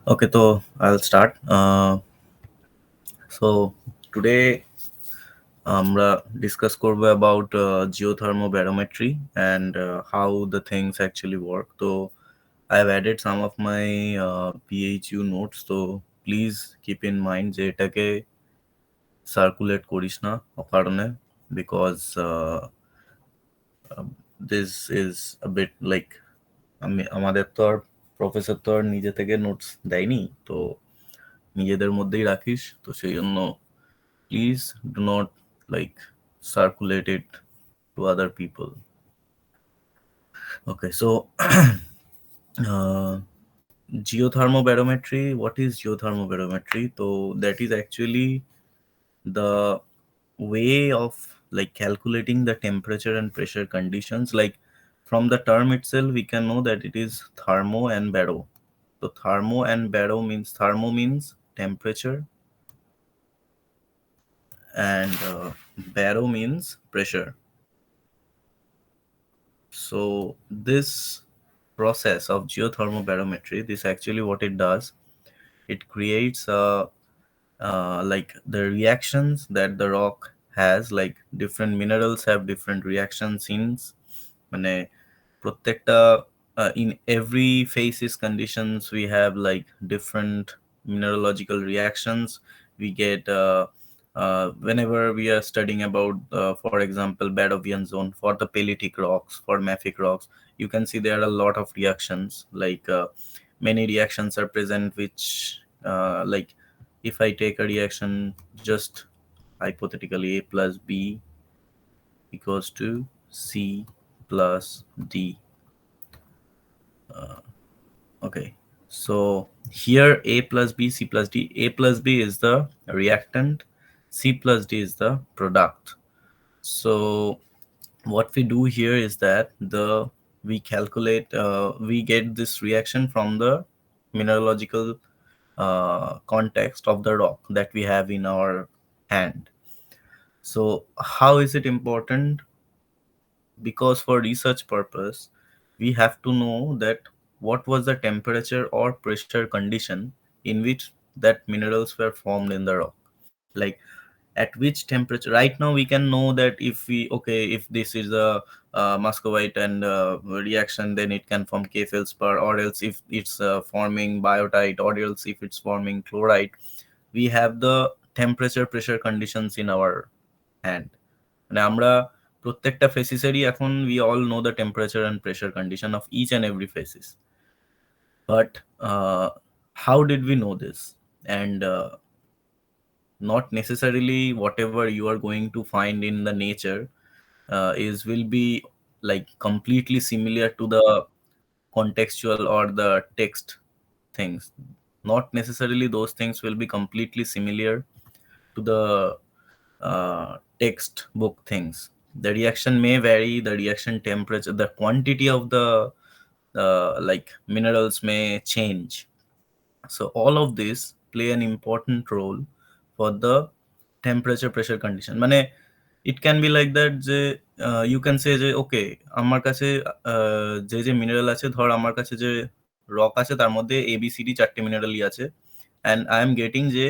Okay, so I'll start. So today আমরা discuss করবো about geothermal and how the things actually work. So I've added some of my PHU notes. So please keep in mind যে এটাকে circulate করিস না অকারণে because this is a bit like আমাদের তো আর professor তো আর নিজে থেকে নোটস দেয়নি, তো নিজেদের মধ্যেই রাখিস। তো সেই জন্য please do not like circulate it to other people. Okay, so uh, geothermobarometry. What is geothermobarometry? So that is actually the way of like calculating the temperature and pressure conditions. Like from the term itself we can know that it is thermo and baro. So thermo and baro means thermo means temperature and baro means pressure. So this process of geothermobarometry, this actually what it does, it creates like the reactions that the rock has, like different minerals have different reaction scenes. মানে প্রত্যেকটা in every phases conditions we have like different mineralogical reactions. We get whenever we are studying about for example Barrovian zone, for the pelitic rocks, for mafic rocks, you can see there are a lot of reactions, like many reactions are present which like if I take a reaction, just hypothetically A plus B equals to C plus D. Okay, so here A plus B, C plus D. A plus B is the reactant, C plus D is the product. So what we do here is that we calculate, we get this reaction from the mineralogical context of the rock that we have in our hand. So how is it important? Because for research purpose we have to know that what was the temperature or pressure condition in which that minerals were formed in the rock. Like at which temperature, right now we can know that if we, okay, if this is a muscovite and reaction, then it can form K feldspar, or else if it's forming biotite, or else if it's forming chloride, we have the temperature pressure conditions in our hand. মানে আমরা প্রত্যেকটা ফেসিসেরই এখন we all know the temperature and pressure condition of each and every phasis. But how did we know this? And not necessarily whatever you are going to find in the nature is will be like completely similar to the contextual or the text things. Not necessarily those things will be completely similar to the textbook things. The reaction may vary, the reaction temperature, the quantity of the like minerals may change. So all of this play an important role for the temperature pressure condition. মানে it can be like that যে you can say যে ওকে আমার কাছে যে যে mineral আছে, ধর আমার কাছে যে রক আছে তার মধ্যে ABCD চারটে মিনারেলই আছে, and I am getting যে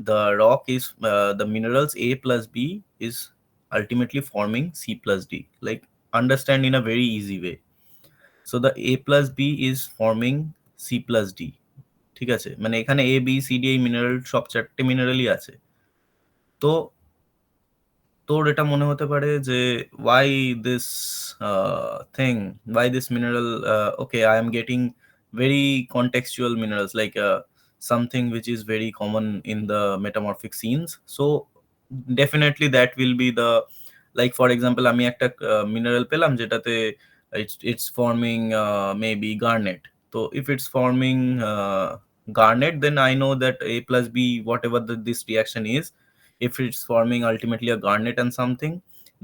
the rock is the minerals A plus B is ultimately forming C plus D. Like understand in a very easy way. So the A plus B is forming C plus D. ঠিক আছে, মানে এখানে A B C D এই mineral সব চারটে মিনারেলই আছে। তো তোর এটা মনে হতে পারে যে why this thing, why this mineral, okay, I am getting very contextual minerals, like something which is very common in the metamorphic scenes. So definitely that will be the, like for example আমি একটা mineral পেলাম যেটাতে it's forming maybe garnet. So if it's forming garnet, then I know that A plus B, whatever this reaction is, if it's forming ultimately a garnet and something,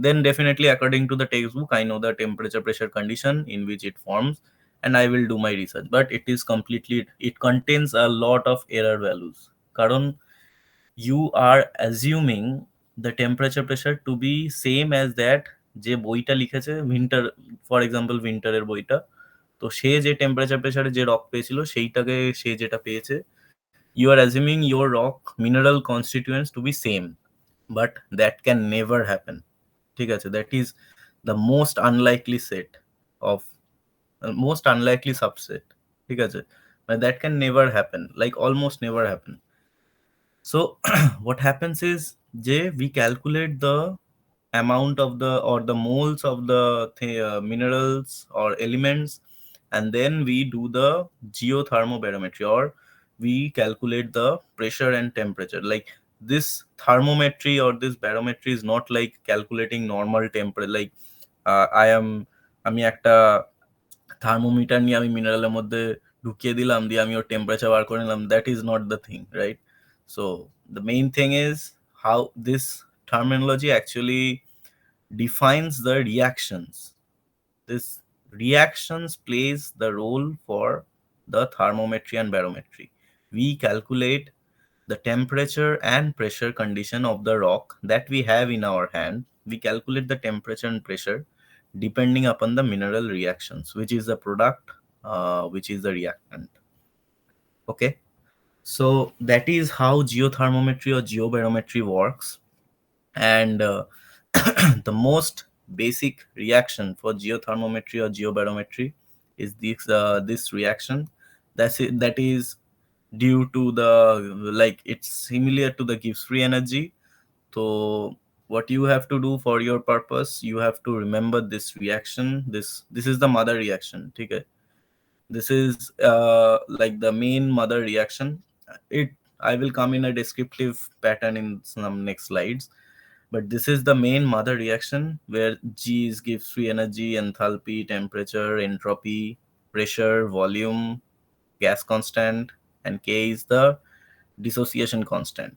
then definitely according to the textbook I know the temperature pressure condition in which it forms, and I will do my research. But it is completely, it contains a lot of error values karon you are assuming the temperature pressure to be same as that যে বইটা লিখেছে winter, for example উইন্টারের বইটা। তো সে যে temperature প্রেসারে যে rock পেয়েছিল সেইটাকে সে যেটা পেয়েছে, you are assuming your rock mineral constituents to be same, but that can never happen. ঠিক আছে, that is the most unlikely set of most unlikely subset. ঠিক আছে, but that can never happen, like almost never happen. So what happens is, we calculate the amount of the or the moles of the minerals or elements, and then we do the geothermobarometry, or we calculate the pressure and temperature. Like, this thermometry or this barometry is not like calculating normal temperature. Like, I am আমি একটা thermometer নিয়ে আমি মিনারেলের মধ্যে ঢুকিয়ে দিলাম, দিয়ে আমি ওর temperature বার করে নিলাম, that is not the thing, right? So the main thing is how this terminology actually defines the reactions. This reactions plays the role for the thermometry and barometry. We calculate the temperature and pressure condition of the rock that we have in our hand. We calculate the temperature and pressure depending upon the mineral reactions, which is the product, which is the reactant. Okay, so that is how geothermometry or geobarometry works. And the most basic reaction for geothermometry or geobarometry is this reaction. That is due to the, like, it's similar to the Gibbs free energy. So what you have to do for your purpose, you have to remember this reaction. This is the mother reaction. Okay, this is like the main mother reaction. It I will come in a descriptive pattern in some next slides, but this is the main mother reaction, where G is gives free energy, enthalpy, temperature, entropy, pressure, volume, gas constant, and K is the dissociation constant,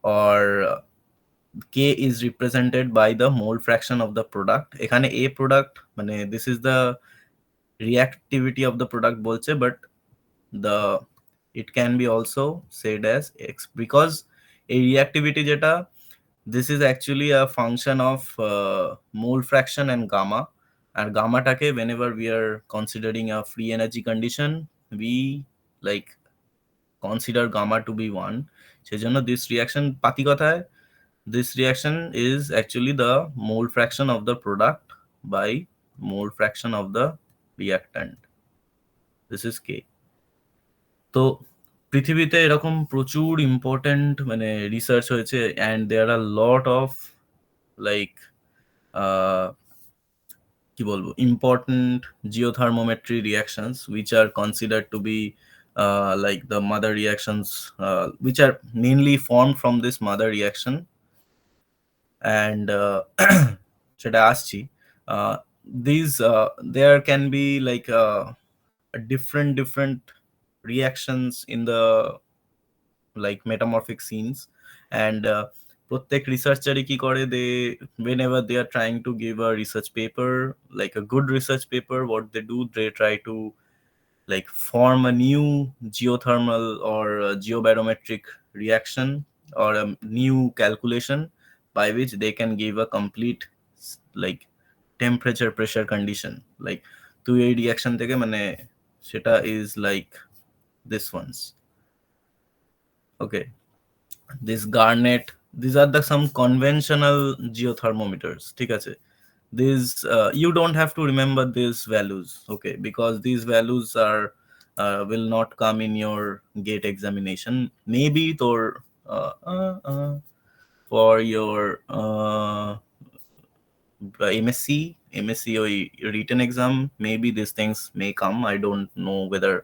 or K is represented by the mole fraction of the product. এখানে A product মানে this is the reactivity of the product বলছে, but the it can be also said as X, because a reactivity যেটা, this is actually a function of mole fraction and gamma. And gamma টাকে whenever we are considering a free energy condition, we like consider gamma to be 1. সেজন্য this reaction, পাতি কথায়, this reaction is actually the mole fraction of the product by mole fraction of the reactant. This is K. তো পৃথিবীতে এরকম প্রচুর important মানে research হয়েছে, and there are lot of like কি বলবো, important geothermometry reactions which are considered to be like the mother reactions, which are mainly formed from this mother reaction. And সেটা আসছি, these there can be like different reactions in the like metamorphic scenes. And প্রত্যেক রিসার্চারই কি করে, they whenever they are trying to give a research paper, like a good research paper, what they do, they try to like form a new geothermal or geobarometric reaction, or a new calculation by which they can give a complete like temperature pressure condition. Like, তুই এই reaction থেকে মানে সেটা is like this ones. Okay, this garnet, these are the some conventional geothermometers. ঠিক আছে, these you don't have to remember these values, okay, because these values are will not come in your gate examination. Maybe for your MSc or written exam, maybe these things may come. I don't know whether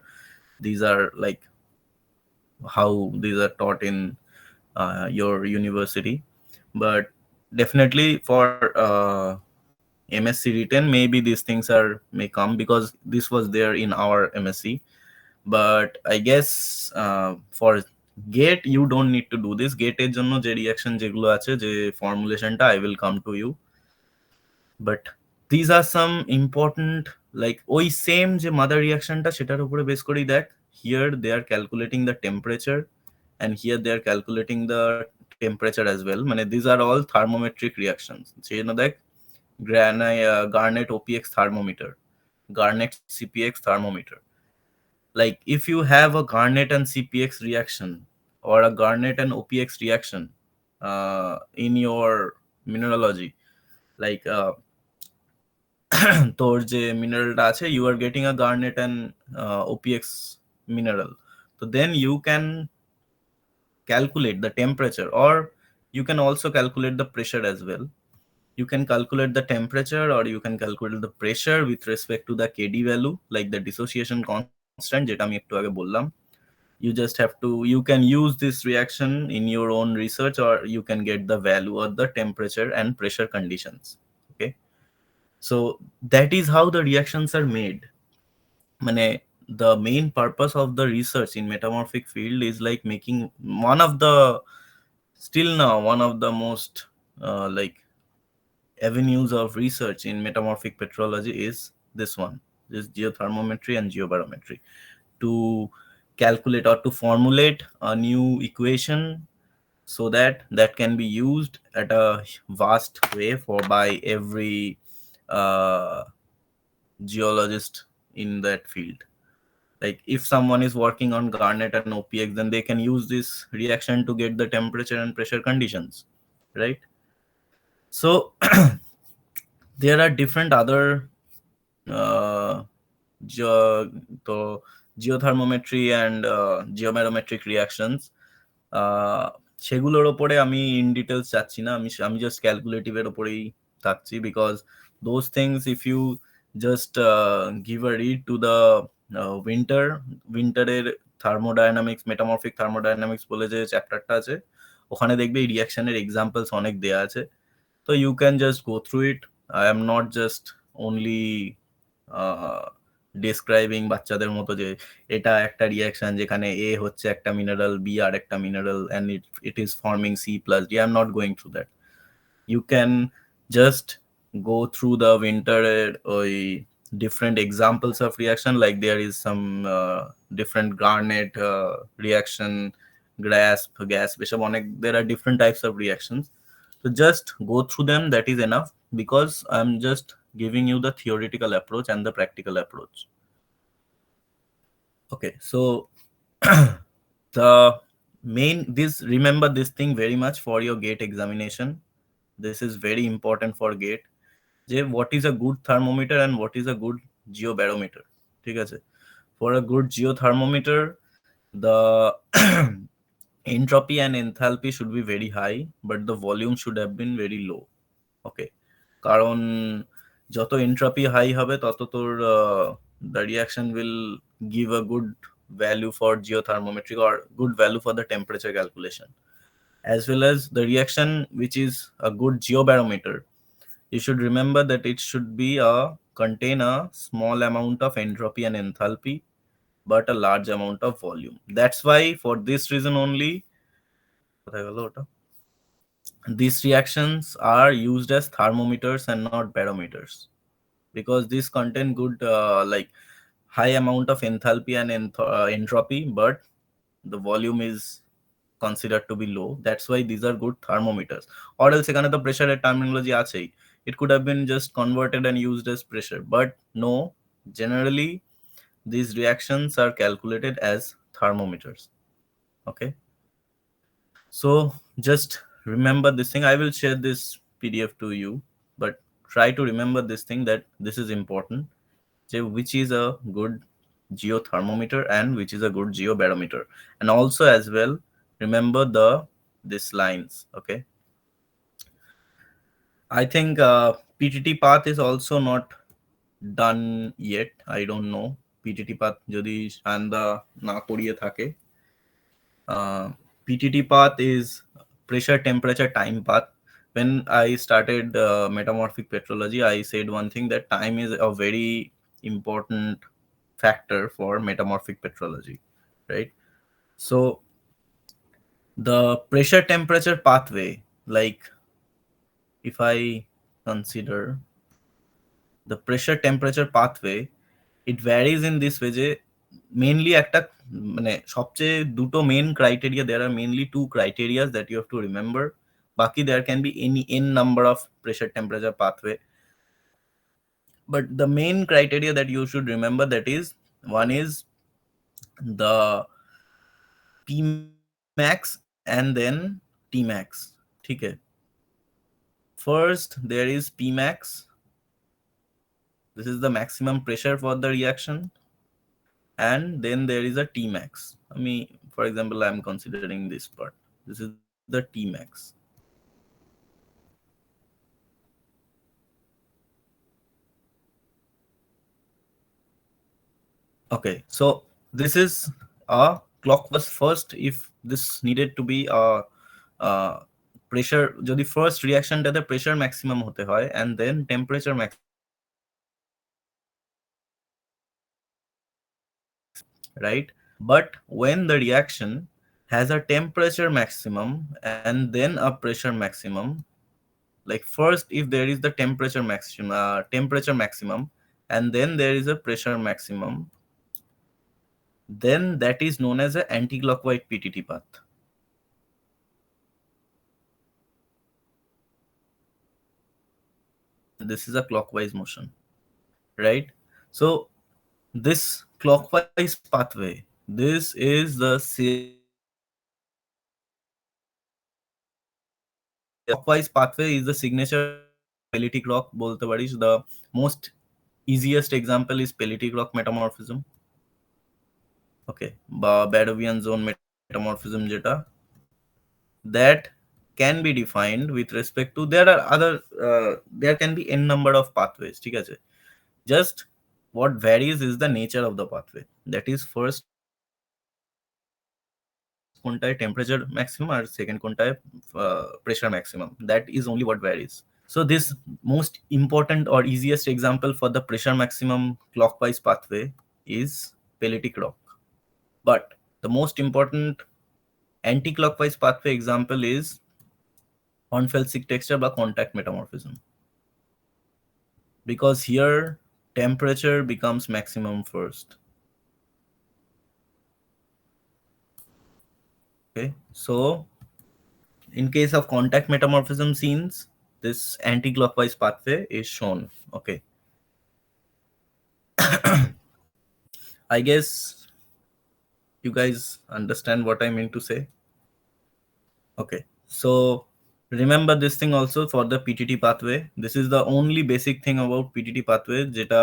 these are like how these are taught in your university, but definitely for MSc written, maybe these things are may come, because this was there in our MSc. But I guess for gate you don't need to do this. Gate এর জন্য যে reaction যেগুলো আছে, যে ফর্মুলেশনটা, I will come to you. But these are some important, like ওই same যে mother রিঅ্যাকশনটা, সেটার উপরে বেস করেই দেখ, here they are calculating the temperature, and here they are calculating the temperature as well. মানে these are all thermometric reactions. সেই জন্য দেখ, Garnet OPX thermometer, Garnet CPX thermometer. Like if you have a Garnet and CPX reaction or a Garnet and OPX reaction in your mineralogy, like তোর যে মিনারেলটা আছে, you are getting a Garnet and OPX mineral. So then you can calculate the temperature, or you can also calculate the pressure as well. You can calculate the temperature or you can calculate the pressure with respect to the KD value, like the dissociation constant যেটা আমি একটু আগে বললাম. You just have to, you can use this reaction in your own research, or you can get the value of the temperature and pressure conditions. Okay, so that is how the reactions are made. মানে the main purpose of the research in metamorphic field is like making one of the, still now one of the most like avenues of research in metamorphic petrology is this one, this geothermometry and geobarometry, to calculate or to formulate a new equation so that that can be used at a vast way for by every uh, geologist in that field. Like if someone is working on Garnet and OPX, then they can use this reaction to get the temperature and pressure conditions, right? So there are different other uh, geo- to geothermometry and geobarometric reactions. সেগুলোর ওপরে আমি in details যাচ্ছি না, আমি আমি just ক্যালকুলেটিভের ওপরেই থাকছি, because those things if you just give a read to the উইন্টারের থার্মোডায়নামিক্স, মেটামরফিক থার্মোডায়নামিক্স বলে যে চ্যাপ্টারটা আছে, ওখানে দেখবে এই রিয়াকশনের এক্সাম্পলস অনেক দেয়া আছে. তো you can just go through it. I am not just only describing বাচ্চাদের মতো যে এটা একটা রিয়াকশন যেখানে এ হচ্ছে একটা মিনারেল, বি আর একটা mineral, and it is forming C plus D. I am not going through that. You can just go through the winter different examples of reaction, like there is some different Garnet reaction, gas bishop অনেক, there are different types of reactions. So just go through them, that is enough, because I'm just giving you the theoretical approach and the practical approach. Okay, so the main, this, remember this thing very much for your gate examination. This is very important for gate, যে what is a good thermometer and what is a good geobarometer. ঠিক আছে, for a good geothermometer, the entropy and enthalpy should be very high, but the volume should have been very low. Okay, কারণ যত entropy high হবে তত তোর the reaction will give a good value for geothermometry, or good value for the temperature calculation, as well as the reaction which is a good geobarometer. You should remember that it should be contain a small amount of entropy and enthalpy, but a large amount of volume. That's why for this reason only these reactions are used as thermometers and not barometers, because these contain good like high amount of enthalpy and entropy, but the volume is considered to be low. That's why these are good thermometers. Or else এখানে তো প্রেসারের terminology আছেই, it could have been just converted and used as pressure, but no, generally these reactions are calculated as thermometers. Okay, so just remember this thing. I will share this PDF to you, but try to remember this thing, that this is important, which is a good geothermometer and which is a good geobarometer. And also as well, remember these lines. Okay, I think PTT path is also not done yet. I don't know PTT path যদি সান্দা না করিয়ে থাকে. PTT path is pressure temperature time path. When I started metamorphic petrology, I said one thing, that time is a very important factor for metamorphic petrology, right? So the pressure temperature pathway, like if I consider the pressure temperature pathway, it varies in this way যে mainly একটা মানে সবচেয়ে দুটো main criteria, there are mainly two criteria that you have to remember. বাকি there can be any n number of pressure temperature pathway, But the main criteria that you should remember, that is, one is the Pmax and then Tmax. Okay. First there is Pmax. This is the maximum pressure for the reaction, and then there is a Tmax. I mean, for example, I'm considering this part. This is the Tmax. Okay, so this is a clockwise. First, if this needed to be a pressure, যদি first reactionটাতে pressure maximum হতে হয় and then temperature maximum, right? But when the reaction has a temperature maximum and then a pressure maximum, like first if there is the temperature maximum and then there is a pressure maximum, then that is known as a anti-clockwise PTT path. This is a clockwise motion, right? So this clockwise pathway, this is the clockwise pathway is the signature Pellity clock bolte paris. The most easiest example is Pellity clock metamorphism. Okay, বা Barrovian zone metamorphism যেটা, that can be defined with respect to, there are other there can be n number of pathways, ঠিক আছে? Just what varies is the nature of the pathway. That is, first কোনটায় temperature maximum আর second কোনটায় pressure maximum. That is only what varies. So this most important or easiest example for the pressure maximum clockwise pathway is Pellitic rock. But the most important anti-clockwise pathway example is Hornfels-Sich texture বা contact metamorphism. Because here temperature becomes maximum first. Okay, so in case of contact metamorphism scenes, this anti-clockwise pathway is shown. Okay, I guess you guys understand what I mean to say. Okay, so remember this thing also for the PTT pathway. This is the only basic thing about PTT pathway যেটা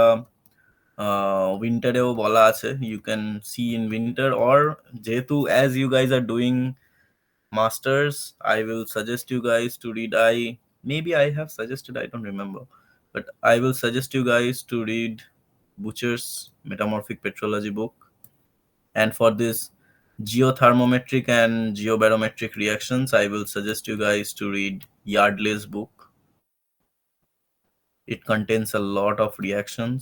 উইন্টারেও বলা আছে. You can see in winter, or যেহেতু as you guys are doing masters, I will suggest you guys to read. Maybe I have suggested, I don't remember, but I will suggest you guys to read Butcher's Metamorphic Petrology book. And for this geothermometric and geobarometric reactions, I will suggest you guys to read Yardley's book. It contains a lot of reactions.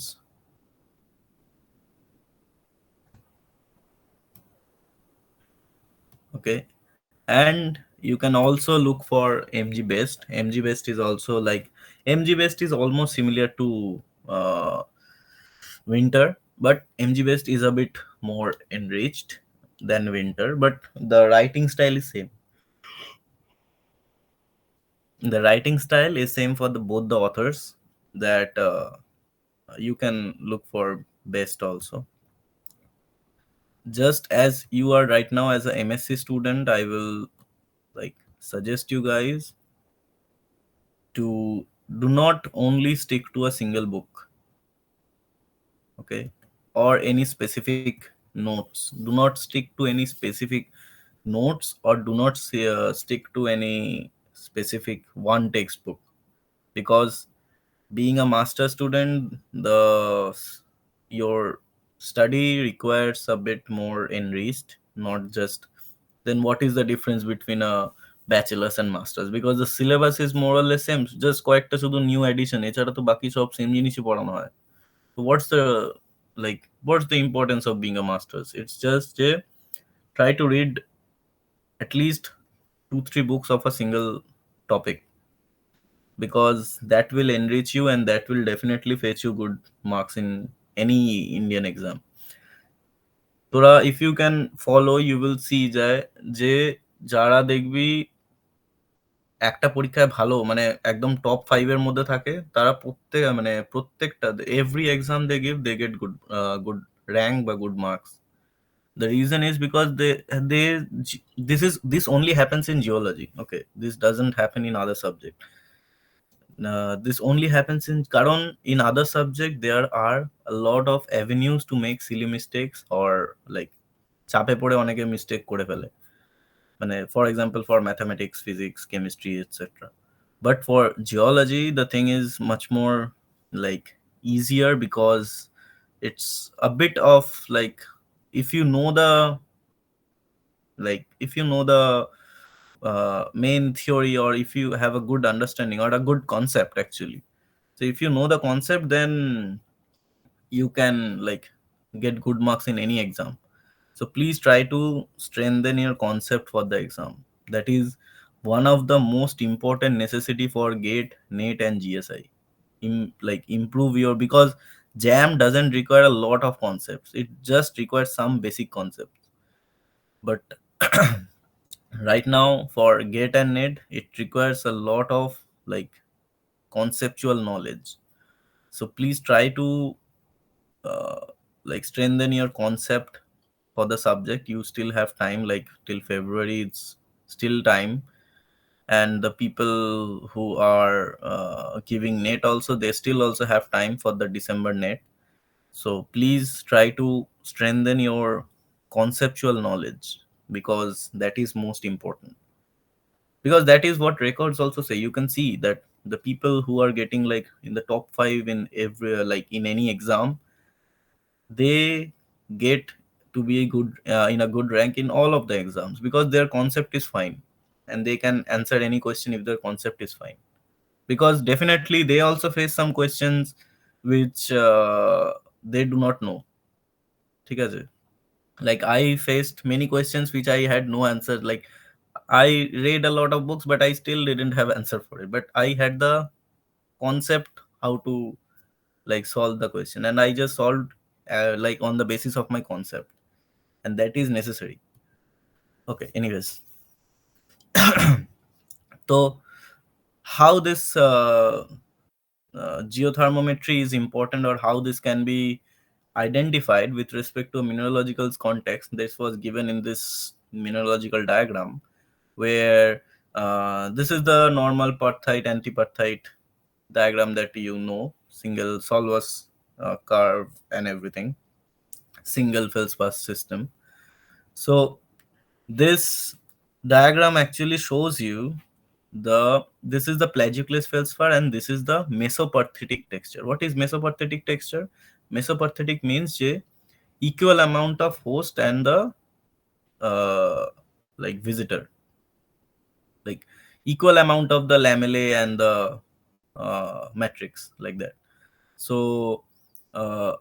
Okay, and you can also look for MG Best. MG Best is also like, MG Best is almost similar to Winter, but MG Best is a bit more enriched than Winter, but the writing style is same. The writing style is same for the both the authors. That you can look for Best also. Just as you are right now as a MSc student, I will like suggest you guys to do not only stick to a single book, okay, or any specific notes. Do not stick to any specific notes, or do not stick to any specific one textbook, because being a master student, your study requires a bit more enriched, not just. Then what is the difference between a bachelor's and masters? Because the syllabus is more or less same, just কয়েকটা শুধু new addition, এছাড়া তো বাকি সব same জিনিসই পড়ানো হয়. So what's the importance of being a master's? It's just try to read at least 2-3 books of a single topic, because that will enrich you and that will definitely fetch you good marks in any Indian exam. তোরা if you can follow, you will see যে যারা দেখবি একটা পরীক্ষায় ভালো মানে একদম top 5 এর মধ্যে থাকে, তারা প্রত্যেকটা every exam they give they get good rank বা good marks. The reason is because they this only happens in geology. Okay, this doesn't happen in other subject. This only happens in karon in other subject there are a lot of avenues to make silly mistakes or like চাপে পড়ে অনেকে mistake করে ফেলে, মানে for example for mathematics, physics, chemistry, etc. But for geology the thing is much more like easier because it's a bit of like if you know the if you know the main theory, or if you have a good understanding or a good concept actually, so if you know the concept then you can like get good marks in any exam. So please try to strengthen your concept for the exam. That is one of the most important necessity for gate, NET and GSI. Like improve your, because jam doesn't require a lot of concepts, it just requires some basic concepts. But right now for gate and net it requires a lot of like conceptual knowledge. So please try to uh, like strengthen your concept for the subject. You still have time, like till February it's still time. And the people who are giving net also, they still also have time for the December net. So please try to strengthen your conceptual knowledge, because that is most important, because that is what records also say. You can see that the people who are getting like in the top 5 in every like in any exam, they get to be a good in a good rank in all of the exams because their concept is fine, and they can answer any question if their concept is fine. Because definitely they also face some questions which they do not know. ঠিক আছে? Like I faced many questions which I had no answer. Like I read a lot of books but I still didn't have answer for it, but I had the concept how to like solve the question, and I just solved like on the basis of my concept, and that is necessary. Okay, anyways. So how this geothermometry is important, or how this can be identified with respect to mineralogical context, this was given in this mineralogical diagram, where this is the normal perthite antiperthite diagram that you know, single solvus curve and everything, single feldspar system. So this diagram actually shows you this is the plagioclase feldspar and this is the mesoperthitic texture. What is mesoperthitic texture? Mesoperthitic means je equal amount of host and the like visitor, like equal amount of the lamellae and the matrix, like that. So uh,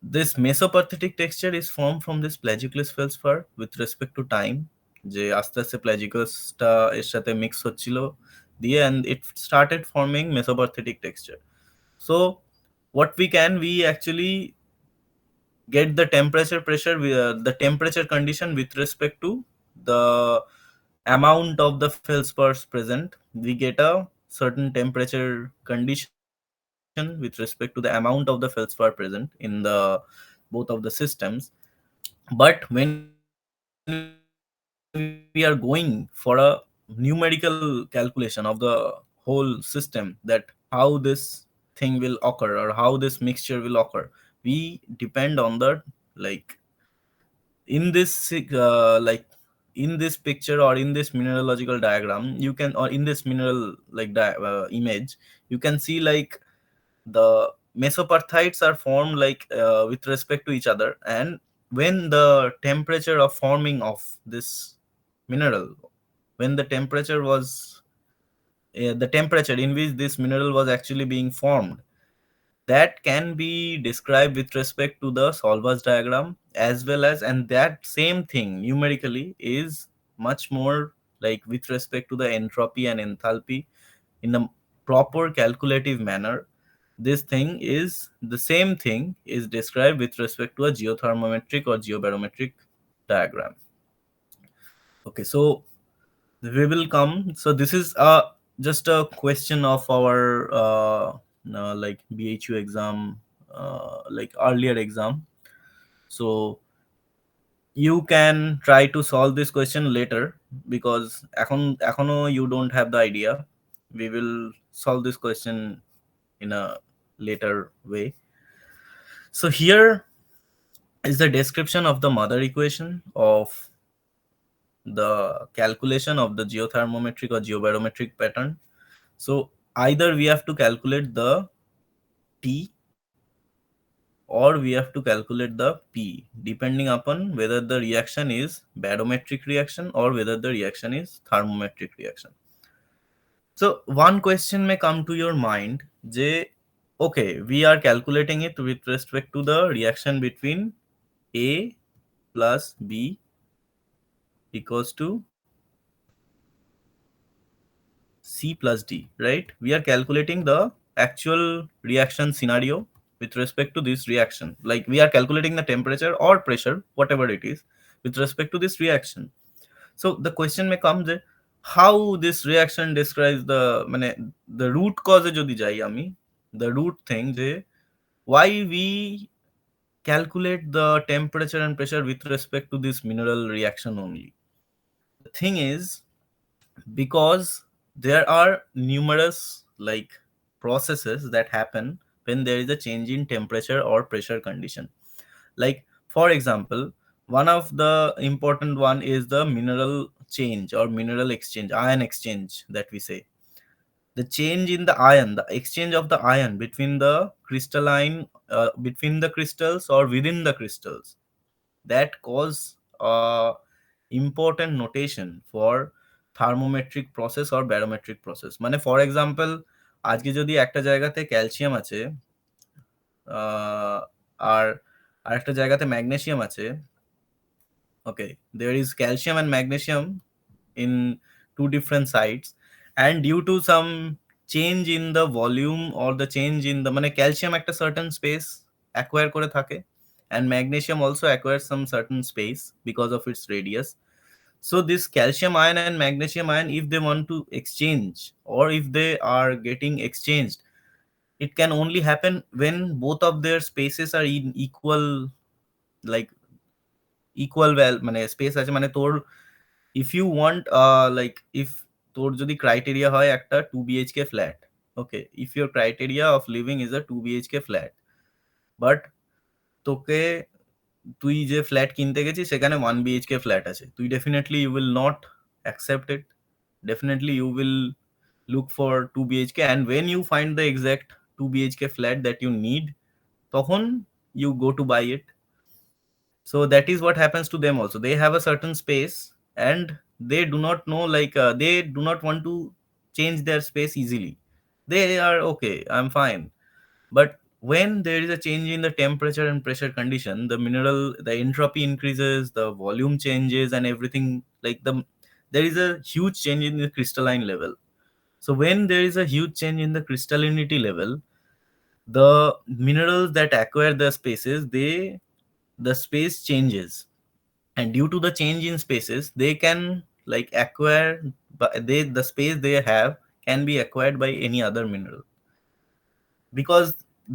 this mesoperthitic texture is formed from this plagioclase feldspar with respect to time, যে আস্তে আস্তে প্লাজিকাসটা এর সাথে mix হচ্ছিল দিয়ে, and it started forming mesoperthitic texture. So what we actually get the temperature pressure the temperature condition with respect to the amount of the feldspars present. We get a certain temperature condition with respect to the amount of the feldspar present in the both of the systems. But when we are going for a numerical calculation of the whole system, that how this thing will occur or how this mixture will occur, we depend on the like in this like in this picture or in this mineralogical diagram, you can, or in this mineral like image, you can see like the mesoperthites are formed like with respect to each other, and when the temperature of forming of this mineral, when the temperature in which this mineral was actually being formed, that can be described with respect to the Solvers diagram as well as, and that same thing numerically is much more like with respect to the entropy and enthalpy in a proper calculative manner. This thing is the same thing is described with respect to a geothermometric or geobarometric diagram. Okay, so we will come. So this is a just a question of our like BHU exam, like earlier exam. So you can try to solve this question later, because এখনো you don't have the idea. We will solve this question in a later way. So here is the description of the mother equation of the calculation of the geothermometric or geobarometric pattern. So either we have to calculate the T or we have to calculate the P, depending upon whether the reaction is barometric reaction or whether the reaction is thermometric reaction. So one question may come to your mind, J, okay, we are calculating it with respect to the reaction between A plus B equals to C plus D, right? We are calculating the actual reaction scenario with respect to this reaction. Like we are calculating the temperature or pressure, whatever it is, with respect to this reaction. So the question may come that how this reaction describes the the root cause jodi jai ami, the root thing je why we calculate the temperature and pressure with respect to this mineral reaction only. The thing is, because there are numerous like processes that happen when there is a change in temperature or pressure condition. Like for example, one of the important one is the mineral change or mineral exchange, ion exchange that we say. The change in the ion, the exchange of the ion between the crystalline, between the crystals or within the crystals, that cause important notation for thermometric process or barometric process. মানে for example, আজকে যদি একটা জায়গাতে calcium আছে আহ, আর আরেকটা জায়গাতে magnesium আছে, okay, there is calcium and magnesium in two different sites, and due to some change in the volume or the change in the মানে calcium একটা certain space acquire করে থাকে, and magnesium also acquires some certain space because of its radius. So this calcium ion and magnesium ion, if they want to exchange or if they are getting exchanged, it can only happen when both of their spaces are in equal, like equal well মানে space আছে, মানে তোর if you want like if তোর যদি criteria হয় একটা 2 BHK flat, okay, if your criteria of living is a 2 BHK flat, but তোকে তুই যে ফ্ল্যাট কিনতে গেছিস সেখানে 1 BHK ফ্ল্যাট আছে, তুই definitely you will not accept it. Definitely you will look for 2 BHK, and when you find the exact 2 BHK flat that you need, তখন you go to buy it. So that is what happens to them also. They have a certain space and they do not know, like they do not want to change their space easily. They are okay, I'm fine. But when there is a change in the temperature and pressure condition, the mineral, the entropy increases, the volume changes and everything, like there is a huge change in the crystalline level. So when there is a huge change in the crystallinity level, the minerals that acquire the spaces, the space changes, and due to the change in spaces they can like acquire, but the space they have can be acquired by any other mineral, because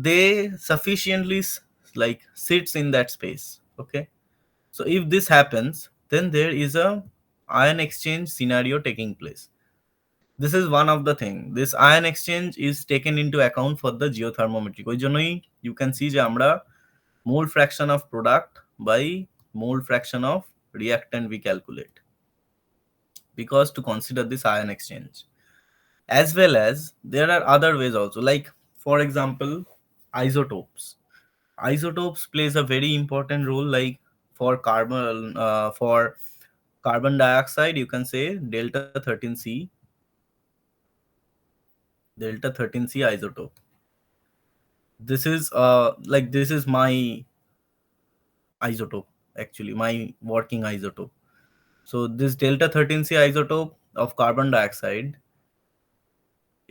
they sufficiently like sits in that space. Okay, so if this happens, then there is a ion exchange scenario taking place. This is one of the thing, this ion exchange is taken into account for the geothermometric. ওই জন্যই you can see যে আমরা mole fraction of product by mole fraction of reactant we calculate, because to consider this ion exchange. As well as there are other ways also, like for example, isotopes. Isotopes plays a very important role, like for carbon dioxide you can say delta 13c, delta 13c isotope. This is like this is my isotope, actually my working isotope. So this delta 13c isotope of carbon dioxide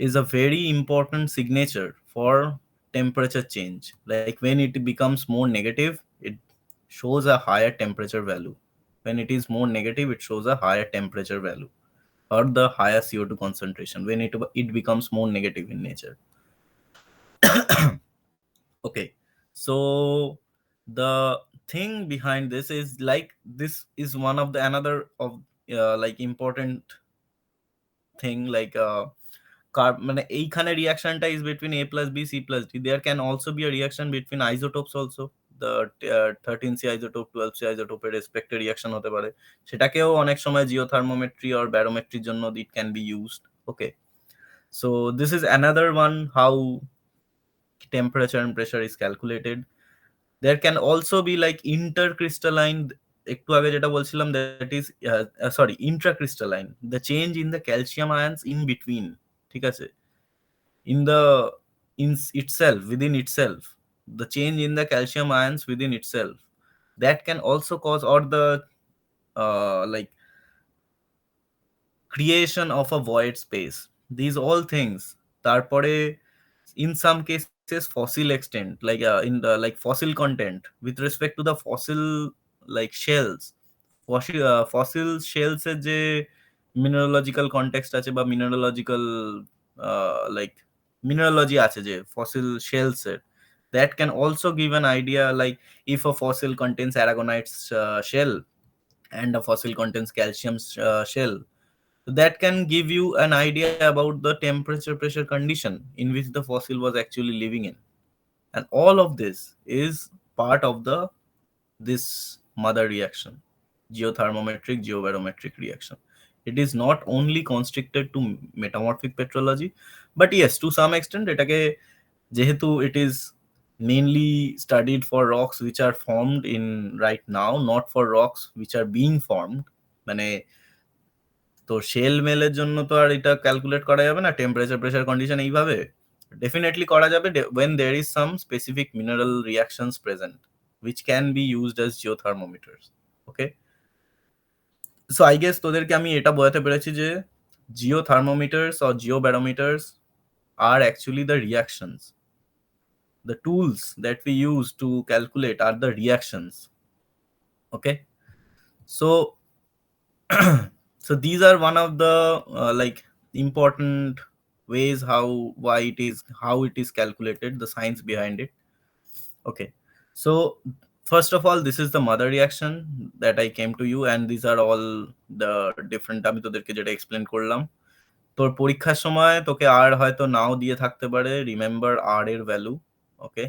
is a very important signature for temperature change. Like when it becomes more negative, it shows a higher temperature value. When it is more negative, it shows a higher temperature value. or the higher CO2 concentration when it becomes more negative in nature. Okay, so the thing behind this is like this is one of the another of like important thing, like মানে এইখানে রিয়াকশনটা is between A plus B C plus D. There can also be a reaction between isotopes also. The 13C isotope 12C isotope এর রেসপেক্টে reaction হতে পারে, সেটাকেও অনেক সময় জিওথার্মোমেট্রি or ব্যারোমেট্রির জন্য it can be used. Okay, so this is another one how temperature and pressure is calculated. There can also be like intercrystalline, একটু আগে যেটা বলছিলাম, that is sorry, intracrystalline, the change in the calcium ions in between, ঠিক আছে, in the in itself, within itself, the change in the calcium ions within itself, that can also cause, or the like creation of a void space, these all things. তারপরে in some cases fossil extent, like in the like fossil content with respect to the fossil like shells, fossil shells এর যে mineralogical context আছে বা mineralogical like mineralogy আছে যে fossil shells এর, that can also give an idea, like if a fossil contains aragonite shell and a fossil contains calcium shell, that can give you an idea about the temperature pressure condition in which the fossil was actually living in. And all of this is part of the this mother reaction, geothermometric geobarometric reaction. It is not only constricted to metamorphic petrology, but yes, to some extent এটাকে যেহেতু it is mainly studied for rocks which are formed in right now, not for rocks which are being formed, মানে তো shell মেলের জন্য তো আর এটা calculate করা যাবে না টেম্পারেচার প্রেসার কন্ডিশন এইভাবে। ডেফিনেটলি করা যাবে when there is some specific mineral reactions present which can be used as geothermometers. Okay, so I guess তোদেরকে আমি এটা বোঝাতে পেরেছি যে geothermometers or geobarometers are actually the reactions. The tools that we use to calculate are the reactions. Okay, so so these are one of the like important ways how it is calculated, the science behind it. Okay, so first of all, this is the mother reaction that I came to you, and these are all the different, আমি তোদেরকে যেটা explain করলাম। তোর পরীক্ষার সময় তোকে আর হয়তো নাও দিয়ে থাকতে পারে, রিমেম্বার আর এর value. Okay,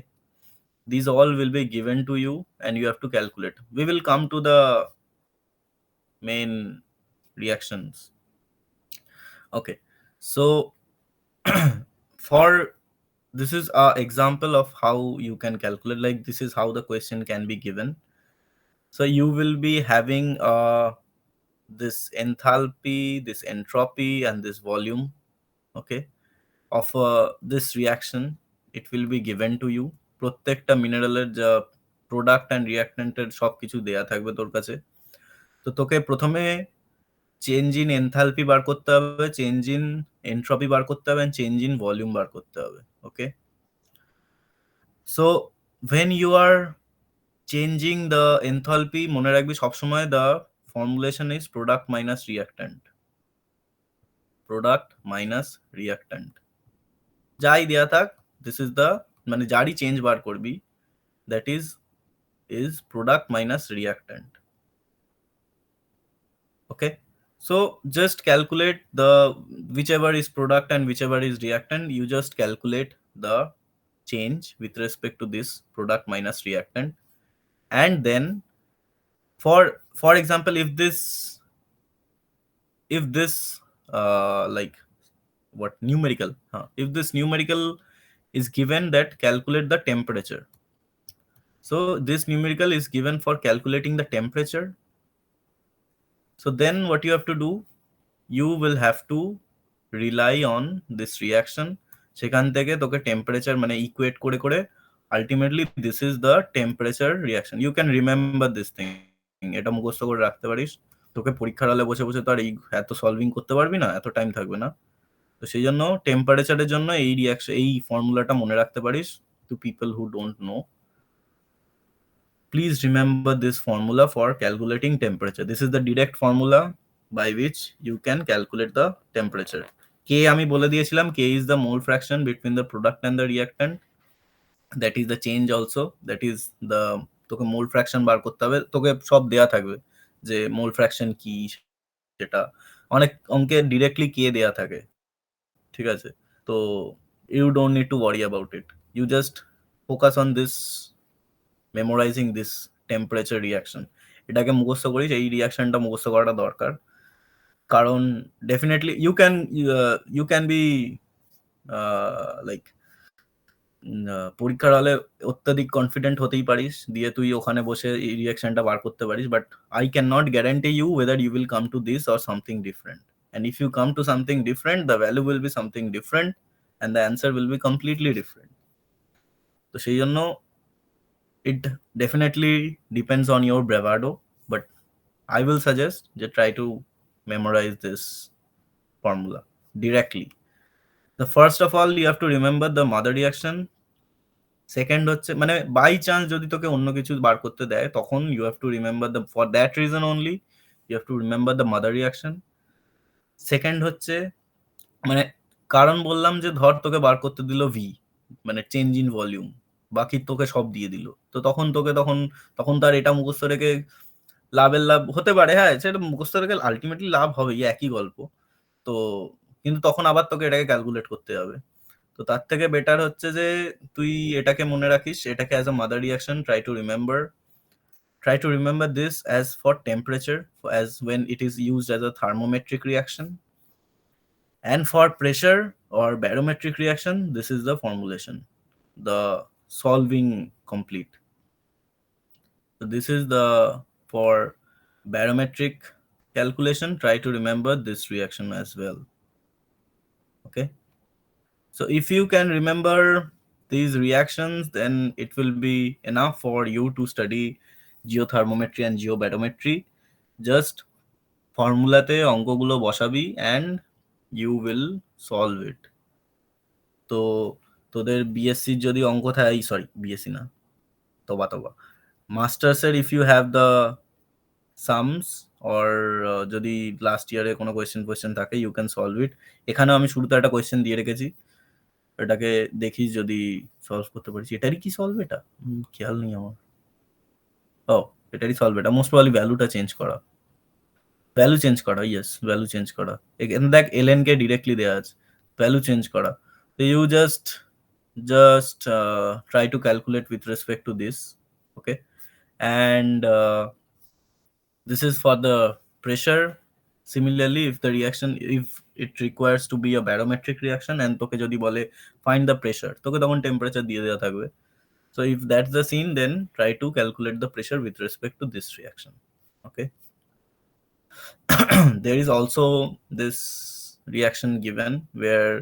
these all will be given to you and you have to calculate. We will come to the main reactions. Okay, so for this is a example of how you can calculate, like this is how the question can be given. So you will be having this enthalpy, this entropy, and this volume, okay, of this reaction. It will be given to you. প্রত্যেকটা মিনারেলের যা product and রিয়াক্ট্যান্টের সব কিছু দেয়া থাকবে তোর কাছে। তো তোকে প্রথমে চেঞ্জ ইন এনথালপি বার করতে হবে, চেঞ্জ ইন এন্ট্রপি বার করতে হবে, and চেঞ্জ ইন ভলিউম বার করতে হবে। ওকে, so when you are changing the enthalpy, মনে রাখবি সবসময় the formulation is product minus reactant, product minus reactant, যাই দেয়া থাক, this is the মানে যারই চেঞ্জ বার করবি, that is product minus reactant. Okay, so just calculate the whichever is product and whichever is reactant, you just calculate the change with respect to this product minus reactant. And then for example, if this like what numerical if this numerical is given that calculate the temperature, so this numerical is given for calculating the temperature. So then what you have to do, you will have to rely on this reaction, সেখান থেকে তোকে temperature মানে equate করে করে ultimately this is the temperature reaction. You can remember this thing, এটা মুখস্থ করে রাখতে পারিস। তোকে পরীক্ষার হলে বসে বসে তো আর এই এত সলভিং করতে পারবি না, এত টাইম থাকবে না। তো সেই জন্য টেম্পারেচারের জন্য এই রিয়াকশন, এই ফর্মুলাটা মনে রাখতে পারিস। To people who don't know, please remember this formula for calculating temperature. This is the direct formula by which you can calculate the temperature. K আমি বলে দিয়েছিলাম, K is the mole fraction between the product and the reactant. That is the change also. That is the, তোকে মোল fraction বার করতে হবে, তোকে সব দেয়া থাকবে যে মোল ফ্র্যাকশন কি, সেটা অনেক অঙ্কে ডিরেক্টলি কে দেয়া থাকে, ঠিক আছে? তো you don't need to worry about it. You just focus on this, memorizing this temperature reaction. এটাকে মুখস্থ করিস, এই রিয়াকশনটা মুখস্থ করাটা দরকার। কারণ definitely you can be like পরীক্ষার হলে অত্যাধিক কনফিডেন্ট হতেই পারিস, দিয়ে তুই ওখানে বসে এই রিয়াকশনটা বার করতে পারিস, but I can not guarantee you whether you will come to this or something different, and if you come to something different the value will be something different and the answer will be completely different. তো সেই জন্য it definitely depends on your bravado, but I will suggest just try to memorize this formula directly. The first of all you have to remember the mother reaction. Second হচ্ছে মানে by chance যদি তোকে অন্য কিছু বার করতে দেয় তখন you have to remember the, for that reason only you have to remember the mother reaction. Second হচ্ছে মানে কারণ বললাম যে ধর তোকে বার করতে দিল ভি, মানে চেঞ্জ ইন ভলিউম, বাকি তোকে সব দিয়ে দিল, তো তখন তোকে তখন তখন তার এটা মুখস্থ রেখে লাভের লাভ হতে পারে, হ্যাঁ সেটা মুখস্থ রেখে আলটিমেটলি লাভ হবে, একই গল্প। তো কিন্তু তখন আবার তোকে এটাকে ক্যালকুলেট করতে হবে। তো তার থেকে বেটার হচ্ছে যে তুই এটাকে মনে রাখিস, এটাকে as a mother reaction try to remember this as for temperature, as when it is used as a thermometric reaction. And for pressure or barometric reaction, this is the formulation, the solving complete. So this is the for barometric calculation. Try to remember this reaction as well. Okay. So if you can remember these reactions, then it will be enough for you to study geothermometry and geobarometry. Just ফর্মুলাতে অঙ্কগুলো বসাবি and you will solve it. তো তোদের বিএসসির যদি অঙ্ক থাকে, sorry BSc না, তবা তবা মাস্টার্সের if you have the sums or যদি লাস্ট ইয়ারে কোনো কোয়েশ্চেন থাকে ইউ ক্যান সলভ ইট। এখানেও আমি শুরুতে একটা কোয়েশ্চেন দিয়ে রেখেছি, এটাকে দেখিস যদি সলভ করতে পারিস। এটারই কি সলভ, এটা খেয়াল নেই আমার। ও এটারই সলভ, এটা মোস্ট প্রবাবলি ভ্যালু চেঞ্জ করা, ইয়েস ভ্যালু চেঞ্জ করা। এখানে দেখ এলএন কে ডিরেক্টলি দেওয়া আছে, ভ্যালু চেঞ্জ করা। তো you just try to calculate with respect to this. Okay. And this is for the pressure. Similarly, if it requires to be a barometric reaction and তোকে যদি বলে find the pressure, তোকে তখন temperature দিয়ে দেওয়া থাকবে। So if that's the scene, then try to calculate the pressure with respect to this reaction. Okay. There is also this reaction given where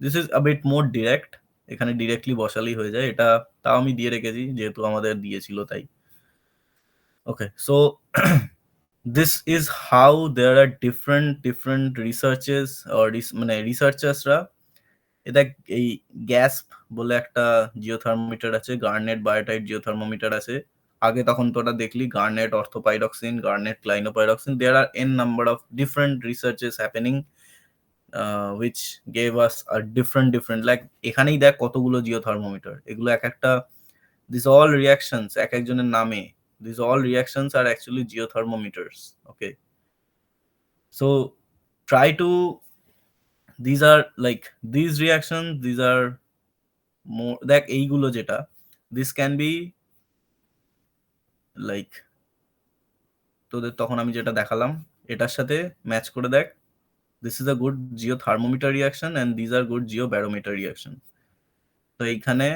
this is a bit more direct. এখানে directly বসালেই হয়ে যায়, এটা তাও আমি দিয়ে রেখেছি যেহেতু আমাদের দিয়েছিল তাই। ওকে, so this is how there are different researches or মানে রিসার্চার্সরা এটা এই গ্যাসপ বলে একটা জিওথার্মোমিটার আছে, গার্নেট বায়োটাইট জিওথার্মোমিটার আছে। আগে তখন তোরা দেখলি garnet orthopyroxene, garnet clinopyroxene, there are n number of different researches happening which gave us a different like এখানেই দেখ কতগুলো জিওথার্মোমিটার, এগুলো এক একটা these all reactions এক একজনের নামে, these all reactions are actually geothermometers. Okay, so try to, these are like these reactions, these are more দেখ এইগুলো যেটা this can be like তোদের তখন আমি যেটা দেখালাম এটার সাথে ম্যাচ করে দেখ, this is a good geothermometer reaction and these are good geobarometer reaction. তো এইখানে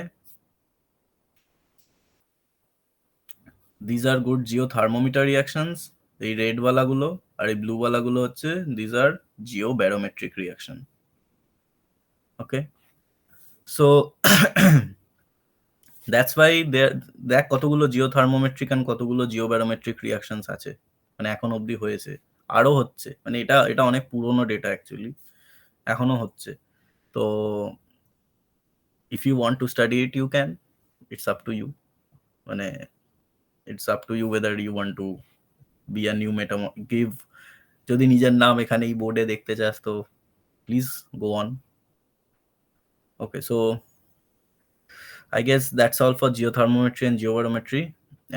these are good geothermometer reactions, এই রেড ওয়ালাগুলো, আর এই ব্লু ওয়ালাগুলো হচ্ছে these are geobarometric reaction. Okay, so that's why দেখ কতগুলো জিওথার্মোমেট্রিক and কতগুলো জিওব্যারোমেট্রিক রিয়াকশনস আছে, মানে এখন অবধি হয়েছে, আরো হচ্ছে, মানে এটা অনেক পুরনো ডেটা অ্যাকচুয়ালি, এখনো হচ্ছে। তো if you want to study it you can, it's up to you, মানে it's up to you whether you want to be a new give যদি নিজের নাম এখানে এই বোর্ডে দেখতে চাস তো please go on. Okay, so I guess that's all for geothermometry and geobarometry.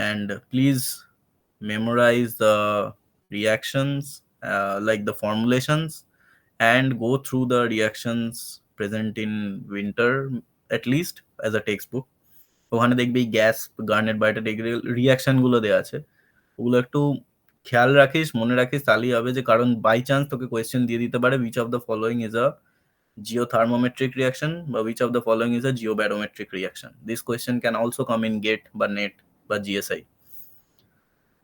And please memorize the reactions, like the formulations, and go through the reactions present in winter at least as a textbook. ওখানে দেখবি gas, garnet, বায়োটেট reaction গুলো দেওয়া আছে, ওগুলো একটু খেয়াল রাখিস, মনে রাখিস, তাহলেই হবে। যে কারণ বাই চান্স তোকে কোয়েশ্চেন দিয়ে দিতে পারে which of the following is a geothermometric reaction বা which of the following is a geobarometric reaction. This question can also come in GATE বা NET বা GSI.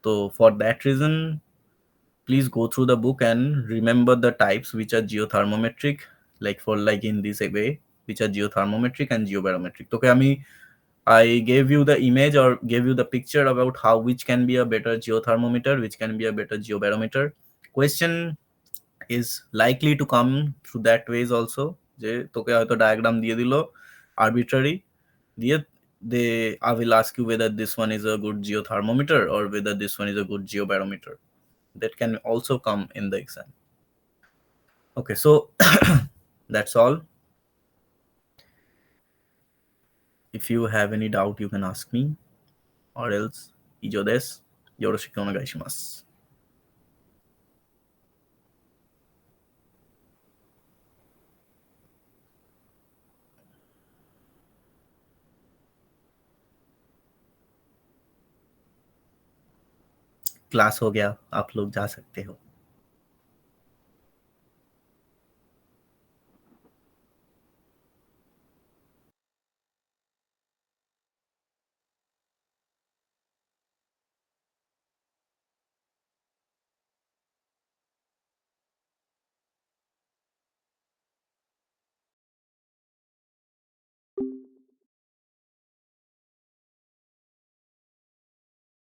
So for that reason, please go through the book and remember the types which are geothermometric, like in this way, which are geothermometric and geobarometric. Okay, I gave you the image or gave you the picture about how which can be a better geothermometer, which can be a better geobarometer. Question is likely to come through that ways also, যে তোকে হয়তো diagram দিয়ে দিল arbitrary, দিয়ে I will ask you whether this one is a good geothermometer or whether this one is a good geobarometer. That can also come in the exam. Okay, so that's all. If you have any doubt, you can ask me, or else, ijo desu. Yoroshiku onegai shimasu. Class हो गया, आप लोग जा सकते हो।